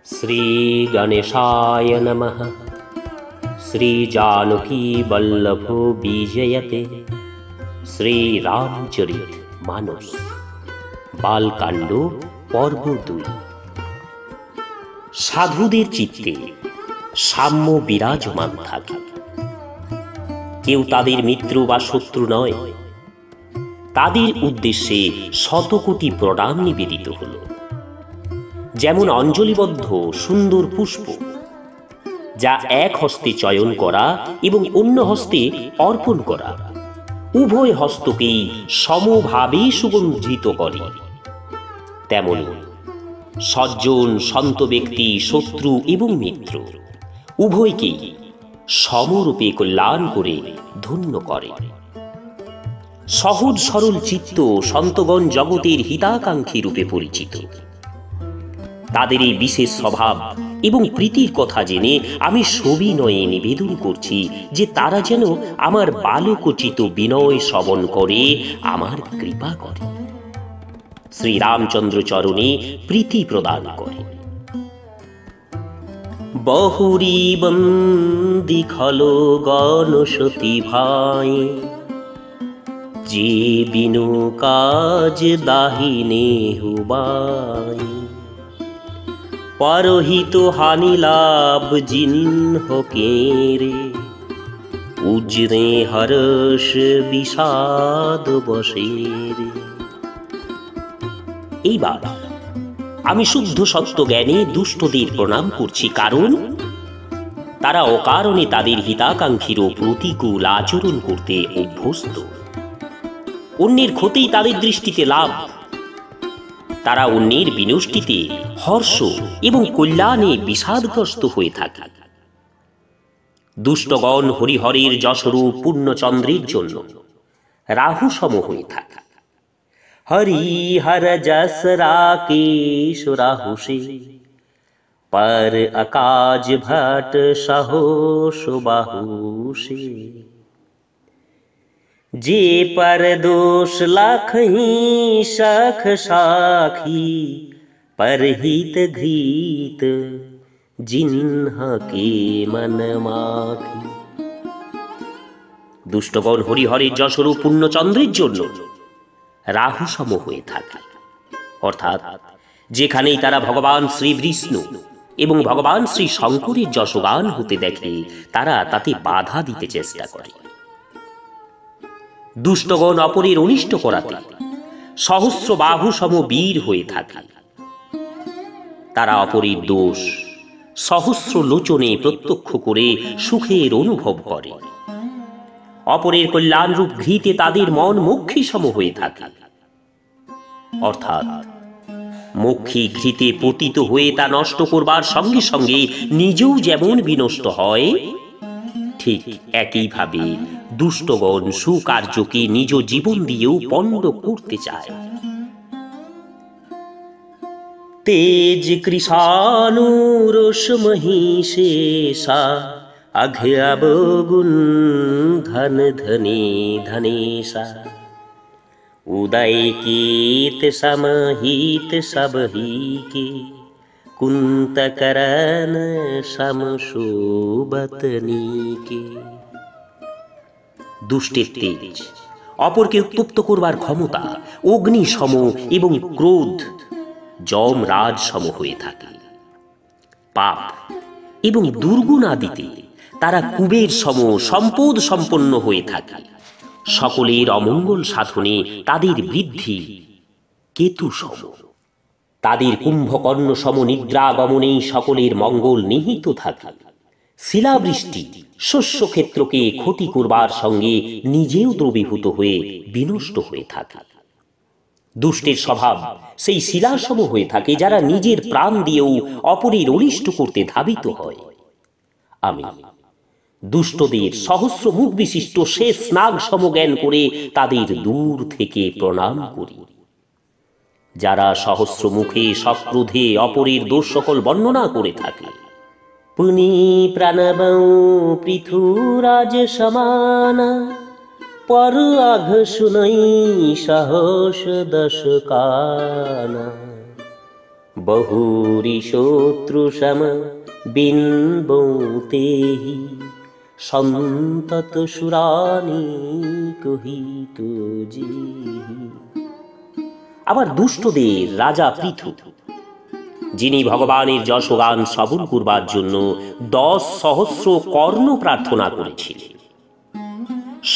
श्री गणेशाय नमः। श्री जानकी वल्लभो विजयते। श्री रामचरित मानस बालकांड पर्व 2। साधुদের চিত্তে সাম্য বিরাজমান থাকে। কেউ তাদের মিত্র বা শত্রু নয়। তাদের উদ্দেশ্যে শতকোটি প্রণাম নিবেদিত হল। যেমন অঞ্জলিবদ্ধ সুন্দর পুষ্প, যা এক হস্তে চয়ন করা এবং অন্য হস্তে অর্পণ করা, উভয় হস্তকেই সমভাবে সুগন্ধিত করে, তেমনি সজ্জন সন্ত ব্যক্তি শত্রু এবং মিত্র উভয়কেই সমরূপে কল্যাণ করে ধন্য করে। সহজ সরল চিত্ত সন্তগণ জগতের হিতাকাঙ্ক্ষী রূপে পরিচিত। তাদের এই বিশেষ স্বভাব এবং প্রীতির কথা জেনে আমি সবিনয়ে নিবেদন করছি যে তারা যেন আমার বালকোচিত বিনয় শ্রবণ করে আমার কৃপা করে, শ্রীরামচন্দ্র চরণে প্রীতি প্রদান করে। বহুরি বন্দি খলো গণসতী ভাই, যে বিনু কাজ দাহিনে হুবাই, পরহিত হানি লাভ জিন্হ কেরে, উজরে হর্ষ বিষাদ বসেরে। এইবার আমি শুদ্ধ সত্য জ্ঞানে দুষ্টদের প্রণাম করছি, কারণ তারা অকারণে তাদের হিতাকাঙ্ক্ষীর প্রতিকূল আচরণ করতে অভ্যস্ত। অন্যের ক্ষতিই তাদের দৃষ্টিতে লাভ। তারা অন্যের বিনষ্টিতে হর্ষ এবং কল্যাণে বিষাদগ্রস্ত হয়ে থাকে। দুষ্টগণ হরিহরের যশরূপ পূর্ণচন্দ্রের জন্য রাহু সম হয়ে থাকে। हरिहर जस राकेश राहुषे, पर अकाज भट सहोष बाहुषे, जे पर दोष लखही सख साखी, पर हित घृत जिन्ह के मन माखी। দুষ্টগণ হরিহরের যশরূপ পূর্ণচন্দ্রের জন্য রাহু সম হয়ে থাকে, অর্থাৎ যেখানেই তারা ভগবান শ্রী বিষ্ণু এবং ভগবান শ্রী শঙ্করের যশগান হতে দেখে তারা তাতে বাধা দিতে চেষ্টা করে। দুষ্টগণ অপরের অনিষ্ট করাতে সহস্র বাহু সম বীর হয়ে থাকে। তারা অপরের দোষ সহস্র লোচনে প্রত্যক্ষ করে সুখের অনুভব করে। অপরের কল্যাণরূপ ঘৃতে তাদের মন মক্ষী সম হয়ে থাকে, অর্থাৎ মক্ষী ঘৃতে পতিত হয়ে তা নষ্ট করবার সঙ্গে সঙ্গে নিজেও যেমন বিনষ্ট হয়, ঠিক একইভাবে দুষ্টগণ সুকার্যকে নিজ জীবন দিয়েও পণ্ড করতে চায়। তেজ কৃষানুরোষ মহিষেষা, अघ अवगुण धन धने धनेशा, उदय केत समहित सबही के, कुंत करन समशोभतनी के। দুষ্টের তেজ অপরকে উত্তপ্ত করবার ক্ষমতা অগ্নি সম এবং ক্রোধ যমরাজ সম হয়ে থাকে। পাপ এবং দুর্গুণ আদিতে তারা কুবের সম সম্পদ সম্পন্ন হয়ে থাকে। সকলের অমঙ্গল সাধনে তাদের বৃদ্ধি কেতু সম। তাদের কুম্ভকর্ণ সম নিদ্রাগমনেই সকলের মঙ্গল নিহিত থাকে। শিলাবৃষ্টি শস্যক্ষেত্রকে ক্ষতি করবার সঙ্গে নিজেও দ্রবীভূত হয়ে বিনষ্ট হয়ে থাকে। দুষ্টের স্বভাব সেই শিলাসম হয়ে থাকে, যারা নিজের প্রাণ দিয়েও অপরের অনিষ্ট করতে ধাবিত হয়। আমি দুষ্টদের সহস্র মুখ বিশিষ্ট শেষ নাগ সমজ্ঞান করে তাদের দূর থেকে প্রণাম করি। যারা সহস্র মুখে সক্রোধে অপরের দোষ সকল বর্ণনা করে থাকে। পুনি প্রাণবৌ পৃথুরাজ সমানা, पर आघ सुनई साहस दश काना, বহুরি শত্রু সম বিনবতেহি সন্তত সুরানি কহিত জিহি। আবার দুষ্টদের রাজা পৃথু, যিনি ভগবানের যশগান শ্রবণ করবার জন্য 10 সহস্র কর্ণ প্রার্থনা করেছিলেন,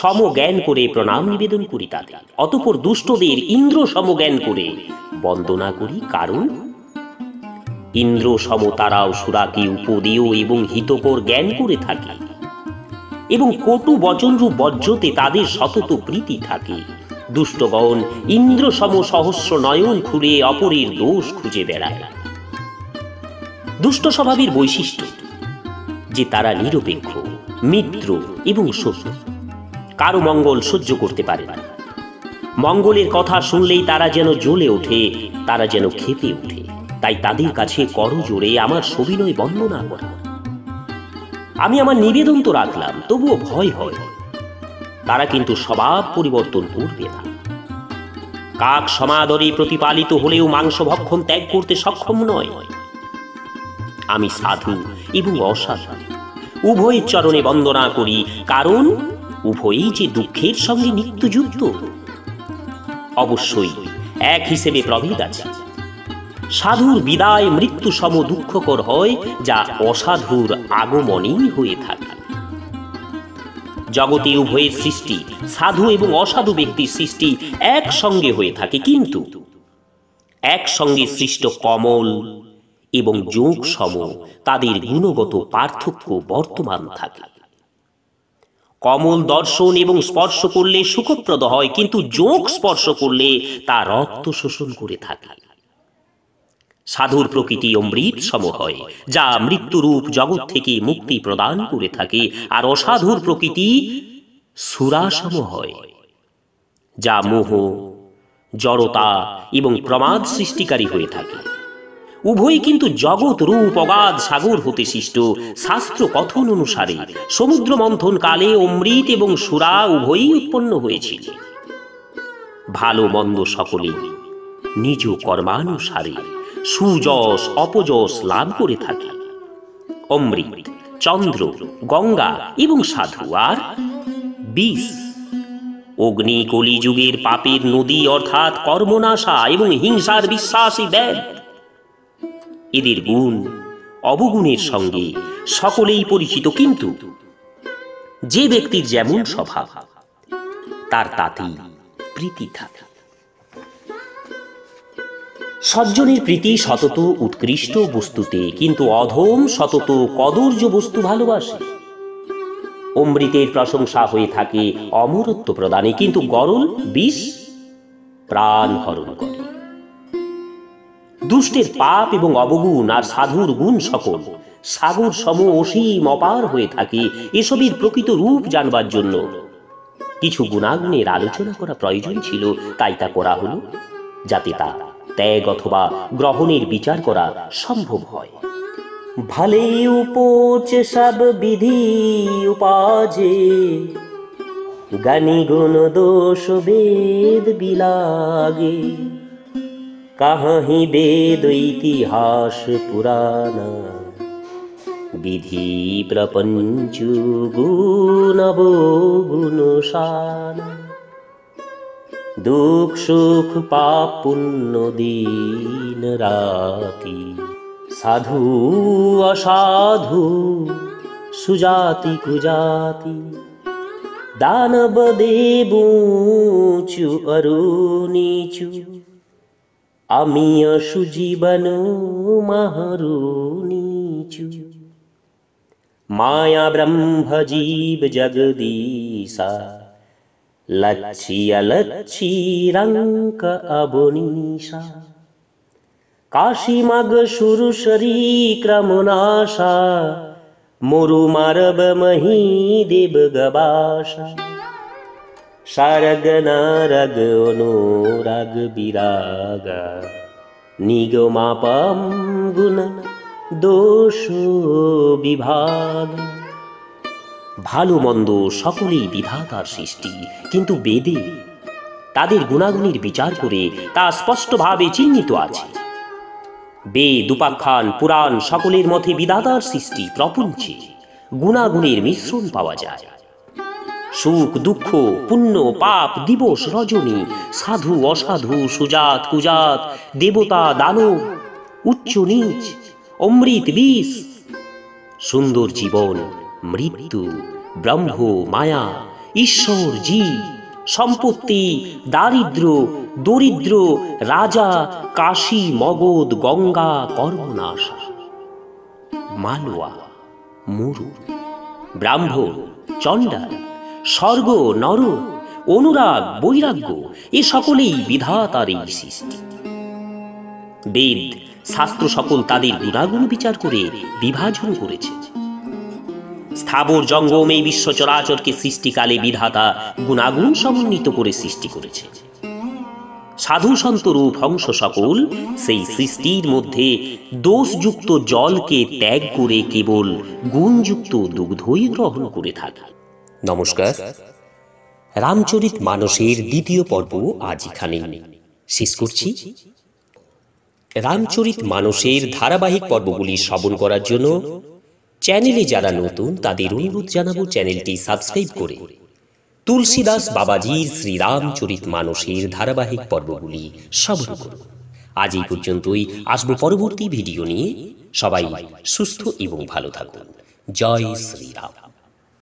সমজ্ঞান করে প্রণাম নিবেদন করি তাদের। অতঃপর দুষ্টদের ইন্দ্র সমজ্ঞান করে বন্দনা করি, কারণ ইন্দ্র সম তারাও সুরাকে উপদেয় এবং হিতকর জ্ঞান করে থাকে, এবং কটু বচনরূপ বজ্রতে তাদের সতত প্রীতি থাকে। দুষ্টগণ ইন্দ্র সম সহস্র নয়ন খুলে অপরের দোষ খুঁজে বেড়ায়। দুষ্ট স্বভাবের বৈশিষ্ট্য যে তারা নিরপেক্ষ, মিত্র এবং শত্রু, কারো মঙ্গল সহ্য করতে পারে না। মঙ্গলের কথা শুনলেই তারা যেন জ্বলে ওঠে, তারা যেন ক্ষেপে ওঠে। তাই তাদের কাছে করজোড়ে আমার সবিনয় বন্দনা করা। আমি আমার নিবেদন তো রাখলাম, তবুও ভয় হয় তারা কিন্তু স্বভাব পরিবর্তন করবে না। কাক সমাদরে প্রতিপালিত হলেও মাংস ভক্ষণ ত্যাগ করতে সক্ষম নয়। আমি সাধু এবং অসাধু উভয়ের চরণে বন্দনা করি, কারণ উভয়ই যে দুঃখের সঙ্গে নিত্যযুক্ত। অবশ্যই এক হিসেবে প্রভেদ আছে। সাধুর বিদায় মৃত্যু সম দুঃখকর হয়, যা অসাধুর আগমনেই হয়ে থাকে। জগতে উভয়ের সৃষ্টি, সাধু এবং অসাধু ব্যক্তির সৃষ্টি একসঙ্গে হয়ে থাকে, কিন্তু একসঙ্গে সৃষ্ট কমল এবং যোগ সম তাদের গুণগত পার্থক্য বর্তমান থাকে। কমল দর্শন এবং স্পর্শ করলে সুখপ্রদ হয়, কিন্তু যোগ স্পর্শ করলে তা রক্ত শোষণ করে থাকে। সাধুর প্রকৃতি অমৃত সম হয়, যা মৃত্যুরূপ জগৎ থেকে মুক্তি প্রদান করে থাকে, আর অসাধুর প্রকৃতি সুরাসম হয়, যা মোহ, জড়তা এবং প্রমাদ সৃষ্টিকারী হয়ে থাকে। উভয় কিন্তু জগৎ রূপ অগাধ সাগর হতে সৃষ্ট। শাস্ত্র কথন অনুসারে সমুদ্র মন্থন কালে অমৃত এবং সুরা উভয়ই উৎপন্ন হয়েছিল। ভালো মন্দ সকলে নিজ কর্মানুসারে সুযশ অপযশ লাভ করে থাকে। অমৃত, চন্দ্র, গঙ্গা এবং সাধু, আর বিষ অগ্নি কলিযুগের পাপের নদী, অর্থাৎ কর্মনাশা এবং হিংসার বিশ্বাসী ব্যাধ। এদের গুণ অবগুণের সঙ্গে সকলেই পরিচিত, কিন্তু যে ব্যক্তির যেমন স্বভাব তার তাতেই প্রীতি থাকে। সজ্জনের প্রীতি সতত উৎকৃষ্ট বস্তুতে, কিন্তু অধম সতত কদর্য বস্তু ভালোবাসে। অমৃতের প্রশংসা হয়ে থাকে অমরত্ব প্রদানে, কিন্তু গরল বিষ প্রাণ হরণ করে। দুষ্টের পাপ এবং অবগুণ আর সাধুর গুণ সকল সাগর সম অসীম অপার হয়ে থাকে। এসবের প্রকৃত রূপ জানবার জন্য কিছু গুণাগুণের আলোচনা করা প্রয়োজন ছিল, তাই তা করা হলো, যাতে তা ত্যাগ অথবা গ্রহণের বিচার করা সম্ভব হয়। ভালে উপোচ সব বিধি উপাজে, জ্ঞানী গুণ দোষ বেদ বিলাগে। কাহি বেদ ইতিহাস পুরানা, বিধি প্রপঞ্চ গুণ গুণ সানা। দুঃখ সুখ পাপ পুণ্য দিন রাতি, সাধু অসাধু সুজাতি কুজাতি। দানব দেব উঁচু অরু নিচু, আমি সুজীবন মাহারু নিচু। মায়া ব্রহ্ম জীব জগদীশা, লচ্ছি অলচ্ছি রঙ্ক অবনীশা। কাশী মগ সুরু শরী ক্রমনাশা, মরু মারব মহি দেব গবাসা। সারগ নারগ অনুরাগ বিরাগ, নিগমাপম গুণ দোষ বিভাগ। ভালো মন্দ সকলেই বিধাতার সৃষ্টি, কিন্তু বেদে তাদের গুণাগুণের বিচার করে তা স্পষ্টভাবে চিহ্নিত আছে। বেদ, উপাখ্যান, পুরাণ সকলের মধ্যে বিধাতার সৃষ্টি প্রপঞ্চে গুণাগুণের মিশ্রণ পাওয়া যায়। সুখ দুঃখ, পুণ্য পাপ, দিবস রজনী, সাধু অসাধু, সুজাত কুজাত, দেবতা দানব, উচ্চ নীচ, অমৃত বিষ, সুন্দর জীবন, মৃত্যু, ব্রহ্ম মায়া, ঈশ্বর জীব, সম্পত্তি, দারিদ্র দরিদ্র, রাজা, কাশী মগধ, গঙ্গা, কর্মনাশা, মালওয়া, মরু, ব্রাহ্মণ, চণ্ডাল, স্বর্গ নরক, অনুরাগ বৈরাগ্য, এ সকলেই বিধাতার এই সৃষ্টি। বেদ শাস্ত্র সকল তাদের গুণাগুণ বিচার করে বিভাজন করেছে। স্থাবর জঙ্গম এই বিশ্ব চরাচরকে সৃষ্টিকালে বিধাতা গুণাগুণ সমন্বিত করে সৃষ্টি করেছে। সাধু সন্ত রূপ হংস সকল সেই সৃষ্টির মধ্যে দোষযুক্ত জলকে ত্যাগ করে কেবল গুণযুক্ত দুগ্ধই গ্রহণ করে থাকে। নমস্কার, রামচরিত মানসের দ্বিতীয় পর্ব আজ এখানে শেষ করছি। রামচরিত মানসের ধারাবাহিক পর্বগুলি শ্রবণ করার জন্য চ্যানেলে যারা নতুন তাদের অনুরোধ জানাবো চ্যানেলটি সাবস্ক্রাইব করে তুলসীদাস বাবাজির শ্রীরামচরিত মানসের ধারাবাহিক পর্বগুলি শ্রবণ করুন। আজ এই পর্যন্তই, আসবো পরবর্তী ভিডিও নিয়ে। সবাই সুস্থ এবং ভালো থাকুন। জয় শ্রীরাম।